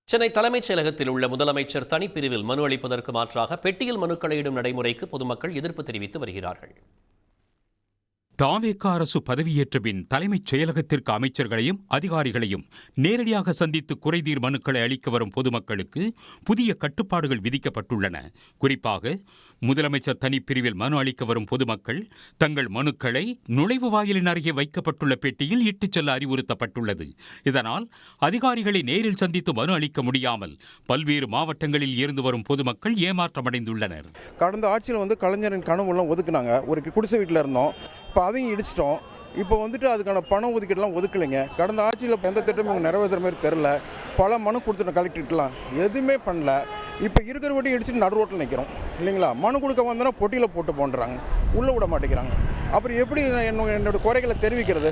சென்னை தலைமைச் செயலகத்தில் உள்ள முதலமைச்சர் தனிப்பிரிவில் மனு அளிப்பதற்கு மாற்றாக பெட்டியில் மனுக்களை இடும் நடைமுறைக்கு பொதுமக்கள் எதிர்ப்பு தெரிவித்து வருகிறார்கள். தாவேகா அரசு பதவியேற்ற பின் தலைமைச் செயலகத்திற்கு அமைச்சர்களையும் அதிகாரிகளையும் நேரடியாக சந்தித்து குறைதீர் மனுக்களை அளிக்க வரும் பொதுமக்களுக்கு புதிய கட்டுப்பாடுகள் விதிக்கப்பட்டுள்ளன. குறிப்பாக முதலமைச்சர் தனிப்பிரிவில் மனு அளிக்க வரும் பொதுமக்கள் தங்கள் மனுக்களை நுழைவு வாயிலின் அருகே வைக்கப்பட்டுள்ள பெட்டியில் இட்டுச் செல்ல அறிவுறுத்தப்பட்டுள்ளது. இதனால் அதிகாரிகளை நேரில் சந்தித்து மனு அளிக்க முடியாமல் பல்வேறு மாவட்டங்களில் இருந்து வரும் பொதுமக்கள் ஏமாற்றமடைந்துள்ளனர். கடந்த ஆட்சியில் கலைஞரின் கனவுலாம் ஒதுக்குனாங்க. ஒரு குடிசை வீட்டில் இருந்தோம், இப்போ அதையும் இடிச்சிட்டோம். இப்போ அதுக்கான பணம் ஒதுக்கீடுலாம் ஒதுக்கலைங்க. கடந்த ஆட்சியில் எந்த திட்டமும் நிறைவேற்றுற மாதிரி தெரில. பல மனு கொடுத்துட்டோம் கலெக்டர்லாம், எதுவுமே பண்ணல. இப்போ இருக்கிற வட்டி இடிச்சுட்டு நடு ரோட்டில் நிற்கிறோம் இல்லைங்களா. மனு கொடுக்க வந்தோன்னா பொட்டியில் போட்டு போன்றாங்க, உள்ளே விட மாட்டேங்கிறாங்க. அப்புறம் எப்படி என்னோட குறைகளை தெரிவிக்கிறது?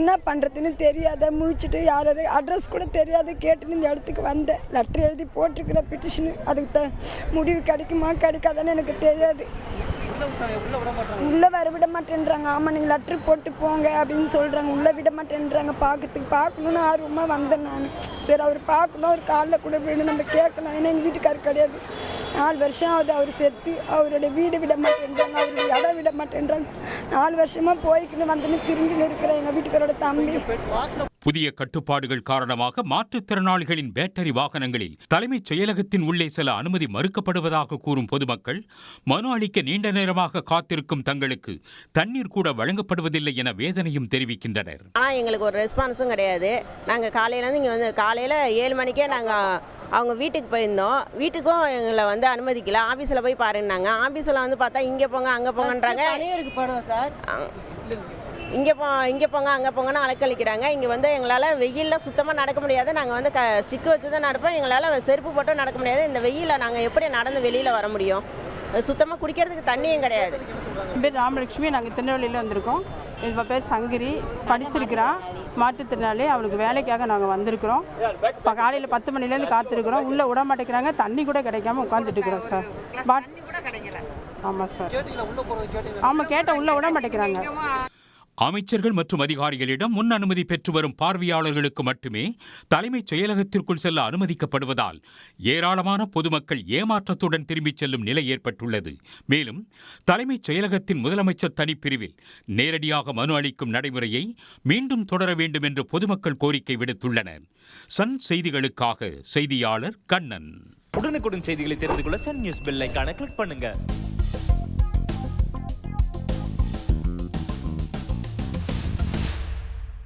என்ன பண்ணுறதுன்னு தெரியாத முழிச்சிட்டு யாராவது அட்ரஸ் கூட தெரியாத கேட்டுன்னு இந்த இடத்துக்கு வந்தேன். லெட்டர் எழுதி போட்டிருக்கிற பெட்டிஷனு அதுக்கு முடிவு கிடைக்குமா கிடைக்காதான்னு எனக்கு தெரியாது. உள்ளே வர விட மாட்டேன்றாங்க. ஆமாம், நீங்கள் லெட்ரு போட்டு போங்க அப்படின்னு சொல்கிறாங்க. உள்ளே விட மாட்டேன்றாங்க. பார்க்கணுன்னு ஆர்வமாக வந்தேன் நான். சரி, அவர் பார்க்கணும், அவர் காலில் கூட வேணும், நம்ம கேட்கலாம். ஏன்னா எங்கள் வீட்டுக்காரர் கிடையாது. 4 வருஷம் ஆகுது அவர் செத்து. அவருடைய வீடு விட மாட்டேன்றாங்க, அவருடைய இடம் விட மாட்டேன்றாங்க. 4 வருஷமாக போய்க்குன்னு வந்துன்னு திரிஞ்சுன்னு இருக்கிற எங்கள் வீட்டுக்காரோட தம்பி. புதிய கட்டுப்பாடுகள் காரணமாக மாற்றுத்திறனாளிகளின் பேட்டரி வாகனங்களில் தலைமைச் செயலகத்தின் உள்ளே செல்ல அனுமதி மறுக்கப்படுவதாக கூறும் பொதுமக்கள் மனு அளிக்க நீண்ட நேரமாக காத்திருக்கும் தங்களுக்கு தண்ணீர் கூட வழங்கப்படுவதில்லை என வேதனையும் தெரிவிக்கின்றனர். ஆனால் எங்களுக்கு ஒரு ரெஸ்பான்ஸும் கிடையாது. நாங்கள் காலையிலேருந்து இங்கே காலையில் 7 மணிக்கே நாங்கள் அவங்க வீட்டுக்கு போயிருந்தோம். வீட்டுக்கும் எங்களை அனுமதிக்கல. ஆஃபீஸில் போய் பாருன்னாங்க. ஆஃபீஸில் பார்த்தா இங்கே போங்க அங்கே போங்கன்றாங்க. இங்கே போங்க அங்கே போங்கன்னு அலைக்கழிக்கிறாங்க. இங்கே எங்களால் வெயிலில் சுத்தமாக நடக்க முடியாது. நாங்கள் ஸ்டிக்கு வச்சு தான் நடப்போம். எங்களால் செருப்பு போட்டு நடக்க முடியாது. இந்த வெயிலில் நாங்கள் எப்படி நடந்து வெளியில் வர முடியும்? சுத்தமாக குடிக்கிறதுக்கு தண்ணியும் கிடையாது. என் பேர் ராமலட்சுமி. நாங்கள் திருநெல்வேலியில் வந்திருக்கோம். எங்கள் பேர் சங்கரி, படிச்சிருக்கிறான், மாற்றுத்திறனாளி. அவனுக்கு வேலைக்காக நாங்கள் வந்திருக்கிறோம். இப்போ காலையில் 10 மணிலேருந்து காத்திருக்கிறோம். உள்ளே விட மாட்டேங்கிறாங்க. தண்ணி கூட கிடைக்காம உட்காந்துட்டு இருக்கிறோம் சார். ஆமாம் சார். ஆமாம், கேட்டால் உள்ளே விட மாட்டேங்கிறாங்க. அமைச்சர்கள் மற்றும் அதிகாரிகளிடம் முன் அனுமதி பெற்று வரும் பார்வையாளர்களுக்கு மட்டுமே தலைமைச் செயலகத்திற்குள் செல்ல அனுமதிக்கப்படுவதால் ஏராளமான பொதுமக்கள் ஏமாற்றத்துடன் திரும்பிச் செல்லும் நிலை ஏற்பட்டுள்ளது. மேலும் தலைமைச் செயலகத்தின் முதலமைச்சர் தனிப்பிரிவில் நேரடியாக மனு அளிக்கும் நடைமுறையை மீண்டும் தொடர வேண்டும் என்று பொதுமக்கள் கோரிக்கை விடுத்துள்ளனர். சன் செய்திகளுக்காக செய்தியாளர் கண்ணன். உடனுக்குடன் செய்திகளை தெரிந்து கொள்ள சன் நியூஸ் பெல் ஐகானை கிளிக் பண்ணுங்க.